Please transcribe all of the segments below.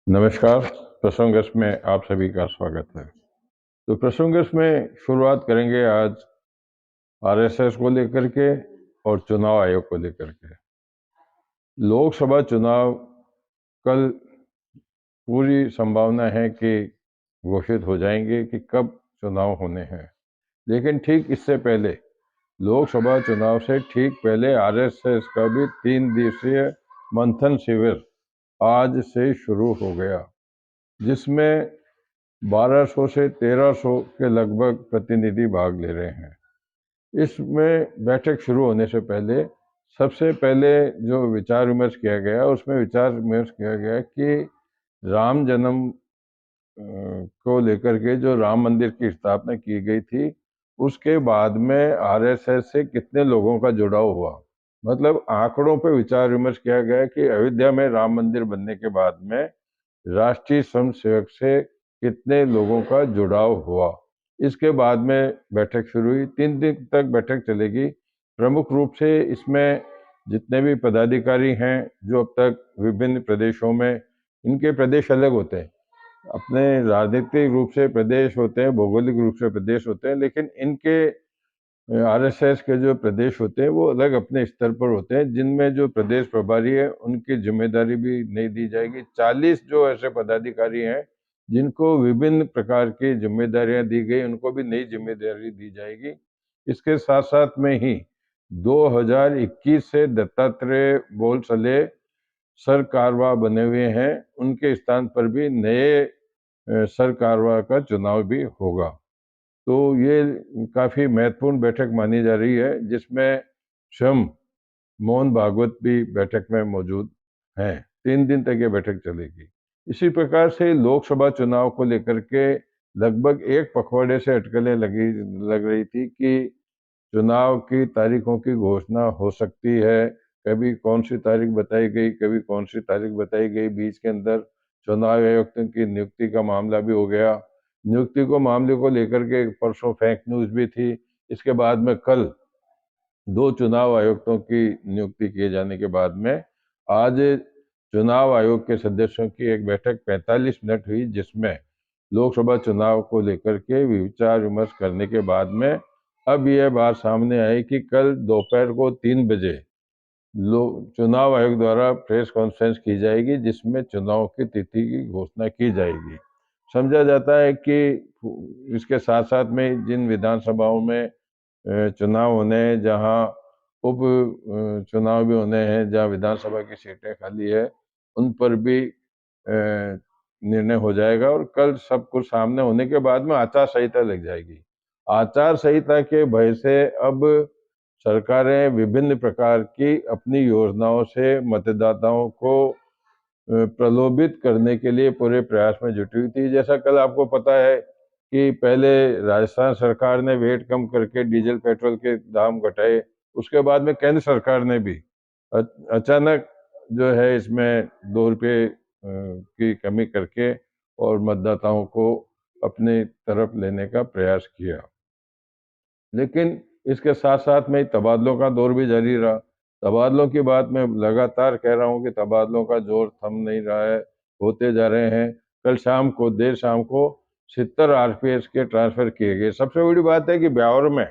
नमस्कार। प्रसंगर्ष में आप सभी का स्वागत है। तो प्रसंगर्ष में शुरुआत करेंगे आज आरएसएस को लेकर के और चुनाव आयोग को लेकर के। लोकसभा चुनाव कल पूरी संभावना है कि घोषित हो जाएंगे कि कब चुनाव होने हैं, लेकिन ठीक इससे पहले लोकसभा चुनाव से ठीक पहले आरएसएस का भी 3 दिवसीय मंथन शिविर आज से शुरू हो गया, जिसमें 1200 से 1300 के लगभग प्रतिनिधि भाग ले रहे हैं। इसमें बैठक शुरू होने से पहले सबसे पहले जो विचार विमर्श किया गया, उसमें विचार विमर्श किया गया कि राम जन्म को लेकर के जो राम मंदिर की स्थापना की गई थी, उसके बाद में आरएसएस से कितने लोगों का जुड़ाव हुआ। मतलब आंकड़ों पर विचार विमर्श किया गया कि अयोध्या में राम मंदिर बनने के बाद में राष्ट्रीय स्वयंसेवक से कितने लोगों का जुड़ाव हुआ। इसके बाद में बैठक शुरू हुई। 3 दिन तक बैठक चलेगी। प्रमुख रूप से इसमें जितने भी पदाधिकारी हैं जो अब तक विभिन्न प्रदेशों में, इनके प्रदेश अलग होते हैं, अपने राजनीतिक रूप से प्रदेश होते हैं, भौगोलिक रूप से प्रदेश होते हैं, लेकिन इनके आरएसएस के जो प्रदेश होते हैं वो अलग अपने स्तर पर होते हैं, जिनमें जो प्रदेश प्रभारी है उनकी जिम्मेदारी भी नहीं दी जाएगी। 40 जो ऐसे पदाधिकारी हैं जिनको विभिन्न प्रकार की जिम्मेदारियां दी गई, उनको भी नई जिम्मेदारी दी जाएगी। इसके साथ साथ में ही 2021 से दत्तात्रेय बोलसले सर कारवा बने हुए हैं, उनके स्थान पर भी नए सर कारवा का चुनाव भी होगा। तो ये काफी महत्वपूर्ण बैठक मानी जा रही है, जिसमें स्वयं मोहन भागवत भी बैठक में मौजूद हैं। 3 दिन तक ये बैठक चलेगी। इसी प्रकार से लोकसभा चुनाव को लेकर के लगभग एक पखवाड़े से अटकलें लग रही थी कि चुनाव की तारीखों की घोषणा हो सकती है। कभी कौन सी तारीख बताई गई, कभी कौन सी तारीख बताई गई। बीच के अंदर चुनाव आयुक्त की नियुक्ति का मामला भी हो गया। नियुक्ति को मामले को लेकर के परसों फेक न्यूज भी थी। इसके बाद में कल 2 चुनाव आयुक्तों की नियुक्ति किए जाने के बाद में आज चुनाव आयोग के सदस्यों की एक बैठक 45 मिनट हुई, जिसमें लोकसभा चुनाव को लेकर के विचार विमर्श करने के बाद में अब यह बात सामने आई कि कल दोपहर को 3 बजे चुनाव आयोग द्वारा प्रेस कॉन्फ्रेंस की जाएगी, जिसमें चुनाव की तिथि की घोषणा की जाएगी। समझा जाता है कि इसके साथ साथ में जिन विधानसभाओं में चुनाव होने हैं, जहां उप चुनाव भी होने हैं, जहां विधानसभा की सीटें खाली है, उन पर भी निर्णय हो जाएगा। और कल सब कुछ सामने होने के बाद में आचार संहिता लग जाएगी। आचार संहिता के भय से अब सरकारें विभिन्न प्रकार की अपनी योजनाओं से मतदाताओं को प्रलोभित करने के लिए पूरे प्रयास में जुटी हुई थी। जैसा कल आपको पता है कि पहले राजस्थान सरकार ने वेट कम करके डीजल पेट्रोल के दाम घटाए, उसके बाद में केंद्र सरकार ने भी अचानक जो है इसमें 2 रुपये की कमी करके और मतदाताओं को अपनी तरफ लेने का प्रयास किया। लेकिन इसके साथ साथ में तबादलों का दौर भी जारी रहा। तबादलों की बात मैं लगातार कह रहा हूँ कि तबादलों का जोर थम नहीं रहा है, होते जा रहे हैं। कल शाम को, देर शाम को 70 आरपीएस के ट्रांसफर किए गए। सबसे बड़ी बात है कि ब्यावर में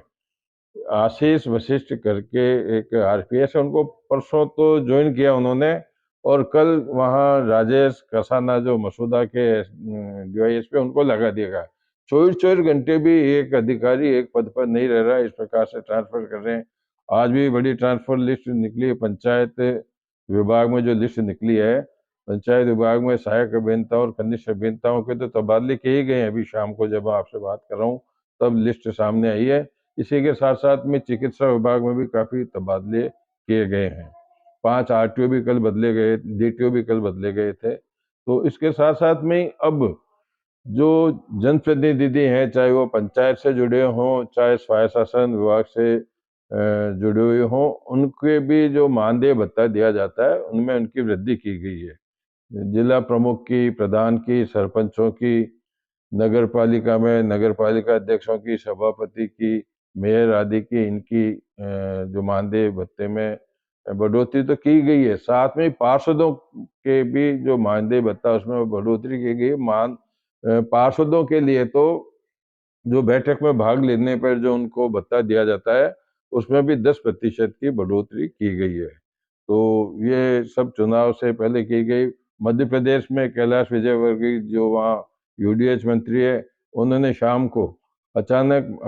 आशीष वशिष्ठ करके एक आरपीएस है, उनको परसों तो ज्वाइन किया उन्होंने, और कल वहाँ राजेश कसाना जो मसूदा के डीवाईएसपी, उनको लगा दिया गया। 24-24 घंटे भी एक अधिकारी एक पद पर नहीं रह रहा है, इस प्रकार से ट्रांसफर कर रहे हैं। आज भी बड़ी ट्रांसफर लिस्ट निकली है। पंचायत विभाग में जो लिस्ट निकली है, पंचायत विभाग में सहायक अभियंता और कनिष्ठ अभियंताओं के तो तबादले किए ही गए हैं। अभी शाम को जब आपसे बात कर रहा हूँ तब लिस्ट सामने आई है। इसी के साथ साथ में चिकित्सा विभाग में भी काफी तबादले किए गए हैं। 5 आरटीओ भी कल बदले गए, डीटीओ भी कल बदले गए थे। तो इसके साथ साथ में अब जो जनप्रतिनिधि हैं, चाहे वो पंचायत से जुड़े हों, चाहे स्वायत्त शासन विभाग से जुड़े हुए हों, उनके भी जो मानदेय भत्ता दिया जाता है, उनमें उनकी वृद्धि की गई है। जिला प्रमुख की, प्रधान की, सरपंचों की, नगर पालिका में नगर पालिका अध्यक्षों की, सभापति की, मेयर आदि की, इनकी जो मानदेय भत्ते में बढ़ोतरी तो की गई है, साथ में पार्षदों के भी जो मानदेय भत्ता उसमें बढ़ोतरी की गई है। पार्षदों के लिए तो जो बैठक में भाग लेने पर जो उनको भत्ता दिया जाता है, उसमें भी 10% की बढ़ोतरी की गई है। तो ये सब चुनाव से पहले की गई। मध्य प्रदेश में कैलाश विजयवर्गीय जो वहाँ यूडीएच मंत्री है, उन्होंने शाम को अचानक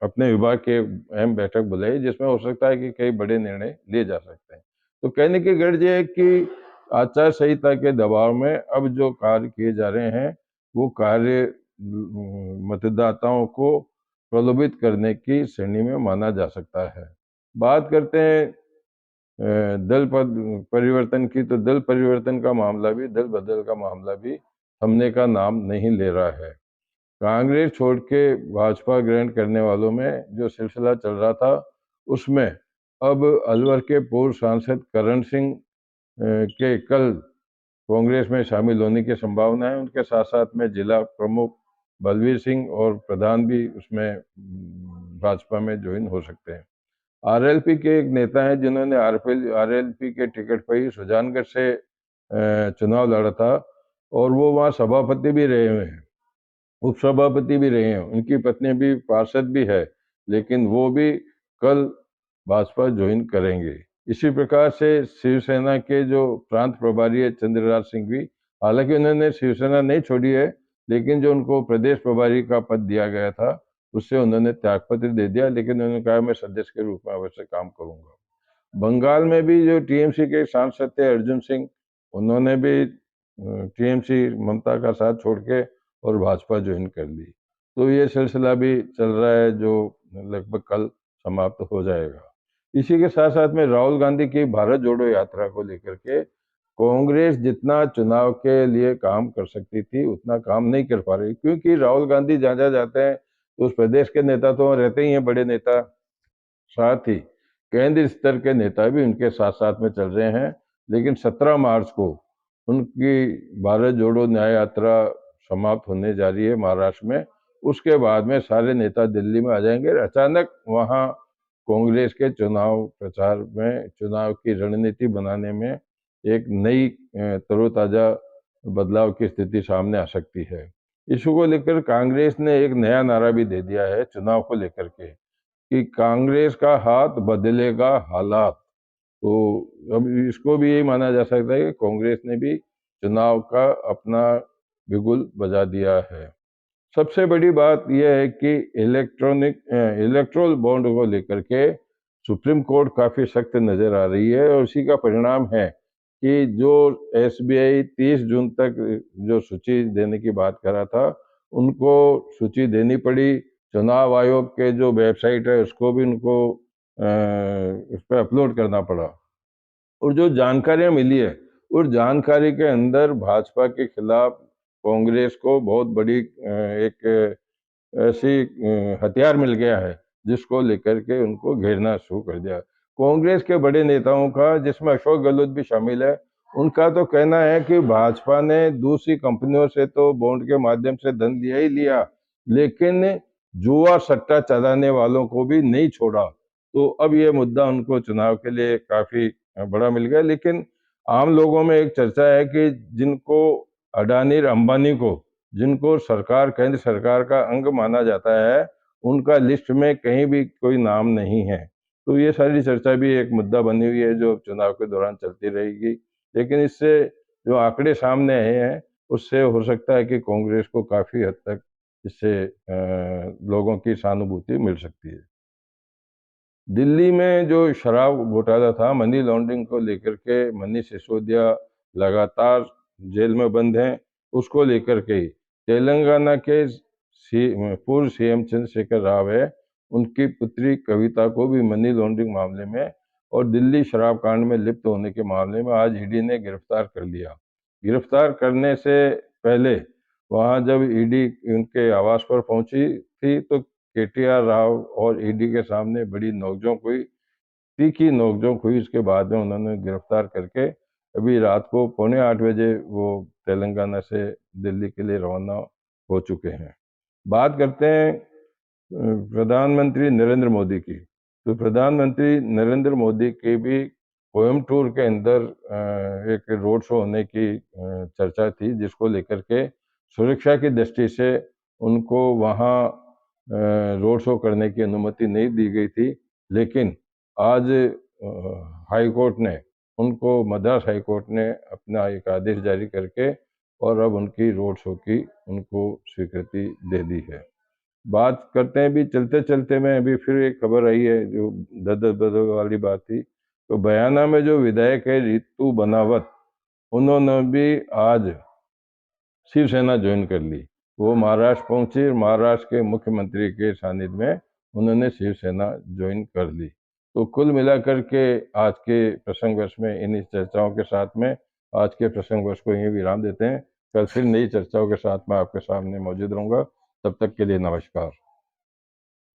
अपने विभाग की अहम बैठक बुलाई, जिसमें हो सकता है कि कई बड़े निर्णय लिए जा सकते हैं। तो कहने की गर्ज ये है कि आचार संहिता के दबाव में अब जो कार्य किए जा रहे हैं, वो कार्य मतदाताओं को प्रलोभित करने की श्रेणी में माना जा सकता है। बात करते हैं दल पद परिवर्तन की, तो दल बदल का मामला भी थमने का नाम नहीं ले रहा है। कांग्रेस छोड़ के भाजपा ग्रहण करने वालों में जो सिलसिला चल रहा था, उसमें अब अलवर के पूर्व सांसद करण सिंह के कल कांग्रेस में शामिल होने की संभावना है। उनके साथ साथ में जिला प्रमुख बलवीर सिंह और प्रधान भी उसमें भाजपा में ज्वाइन हो सकते हैं। आरएलपी के एक नेता हैं जिन्होंने आरएलपी के टिकट पर ही सुजानगढ़ से चुनाव लड़ा था, और वो वहाँ सभापति भी रहे हुए हैं, उपसभापति भी रहे हैं, उनकी पत्नी भी पार्षद भी है, लेकिन वो भी कल भाजपा ज्वाइन करेंगे। इसी प्रकार से शिवसेना के जो प्रांत प्रभारी है चंद्रराज सिंह भी, हालांकि उन्होंने शिवसेना नहीं छोड़ी है, लेकिन जो उनको प्रदेश प्रभारी का पद दिया गया था, उससे उन्होंने त्यागपत्र दे दिया, लेकिन उन्होंने कहा मैं सदस्य के रूप में अवश्य काम करूंगा। बंगाल में भी जो टीएमसी के सांसद थे अर्जुन सिंह, उन्होंने भी टीएमसी ममता का साथ छोड़ के और भाजपा ज्वाइन कर ली। तो ये सिलसिला भी चल रहा है जो लगभग कल समाप्त हो जाएगा। इसी के साथ साथ में राहुल गांधी की भारत जोड़ो यात्रा को लेकर के कांग्रेस जितना चुनाव के लिए काम कर सकती थी, उतना काम नहीं कर पा रही, क्योंकि राहुल गांधी जहाँ जहाँ जाते हैं तो उस प्रदेश के नेता तो रहते ही हैं, बड़े नेता, साथ ही केंद्र स्तर के नेता भी उनके साथ साथ में चल रहे हैं। लेकिन 17 मार्च को उनकी भारत जोड़ो न्याय यात्रा समाप्त होने जा रही है महाराष्ट्र में। उसके बाद में सारे नेता दिल्ली में आ जाएंगे। अचानक वहाँ कांग्रेस के चुनाव प्रचार में, चुनाव की रणनीति बनाने में एक नई तरोताजा बदलाव की स्थिति सामने आ सकती है। इशू को लेकर कांग्रेस ने एक नया नारा भी दे दिया है चुनाव को लेकर के, कि कांग्रेस का हाथ बदलेगा हालात। तो अब इसको भी यही माना जा सकता है कि कांग्रेस ने भी चुनाव का अपना बिगुल बजा दिया है। सबसे बड़ी बात यह है कि इलेक्ट्रोल बॉन्ड को लेकर के सुप्रीम कोर्ट काफी सख्त नजर आ रही है, और उसी का परिणाम है कि जो एसबीआई 30 जून तक जो सूची देने की बात कर रहा था, उनको सूची देनी पड़ी। चुनाव आयोग के जो वेबसाइट है उसको भी उनको उस पर अपलोड करना पड़ा, और जो जानकारियां मिली है उस जानकारी के अंदर भाजपा के खिलाफ कांग्रेस को बहुत बड़ी एक ऐसी हथियार मिल गया है, जिसको लेकर के उनको घेरना शुरू कर दिया। कांग्रेस के बड़े नेताओं का, जिसमें अशोक गहलोत भी शामिल है, उनका तो कहना है कि भाजपा ने दूसरी कंपनियों से तो बॉन्ड के माध्यम से धन लिया ही लिया, लेकिन जुआ सट्टा चलाने वालों को भी नहीं छोड़ा। तो अब ये मुद्दा उनको चुनाव के लिए काफी बड़ा मिल गया। लेकिन आम लोगों में एक चर्चा है कि जिनको अडानी और अंबानी को, जिनको सरकार, केंद्र सरकार का अंग माना जाता है, उनका लिस्ट में कहीं भी कोई नाम नहीं है। तो ये सारी चर्चा भी एक मुद्दा बनी हुई है जो चुनाव के दौरान चलती रहेगी। लेकिन इससे जो आंकड़े सामने आए हैं, उससे हो सकता है कि कांग्रेस को काफी हद तक इससे लोगों की सहानुभूति मिल सकती है। दिल्ली में जो शराब घोटाला था, मनी लॉन्ड्रिंग को लेकर के मनीष सिसोदिया लगातार जेल में बंद हैं। उसको लेकर के ही तेलंगाना के पूर्व सीएम चंद्रशेखर राव है, उनकी पुत्री कविता को भी मनी लॉन्ड्रिंग मामले में और दिल्ली शराब कांड में लिप्त होने के मामले में आज ईडी ने गिरफ्तार कर लिया। गिरफ्तार करने से पहले वहां जब ईडी उनके आवास पर पहुंची थी, तो केटीआर राव और ईडी के सामने बड़ी नोकझोंक हुई, तीखी नोकझोंक हुई। इसके बाद में उन्होंने गिरफ्तार करके अभी रात को 7:45 वो तेलंगाना से दिल्ली के लिए रवाना हो चुके हैं। बात करते हैं प्रधानमंत्री नरेंद्र मोदी की। तो प्रधानमंत्री नरेंद्र मोदी की भी कोयम्बटूर के अंदर एक रोड शो होने की चर्चा थी, जिसको लेकर के सुरक्षा की दृष्टि से उनको वहाँ रोड शो करने की अनुमति नहीं दी गई थी। लेकिन आज हाई कोर्ट ने उनको, मद्रास हाई कोर्ट ने अपना एक आदेश जारी करके और अब उनकी रोड शो की उनको स्वीकृति दे दी है। बात करते हैं, भी चलते चलते में अभी फिर एक खबर आई है जो ददर बदर वाली बात थी। तो बयाना में जो विधायक है रितु बनावत, उन्होंने भी आज शिवसेना ज्वाइन कर ली। वो महाराष्ट्र पहुंची और महाराष्ट्र के मुख्यमंत्री के सानिध्य में उन्होंने शिवसेना ज्वाइन कर ली। तो कुल मिलाकर के आज के प्रसंगवश में इन्हीं चर्चाओं के साथ में आज के प्रसंगवश को यहीं विराम देते हैं। कल फिर नई चर्चाओं के साथ मैं आपके सामने मौजूद रहूंगा। तब तक के लिए नमस्कार।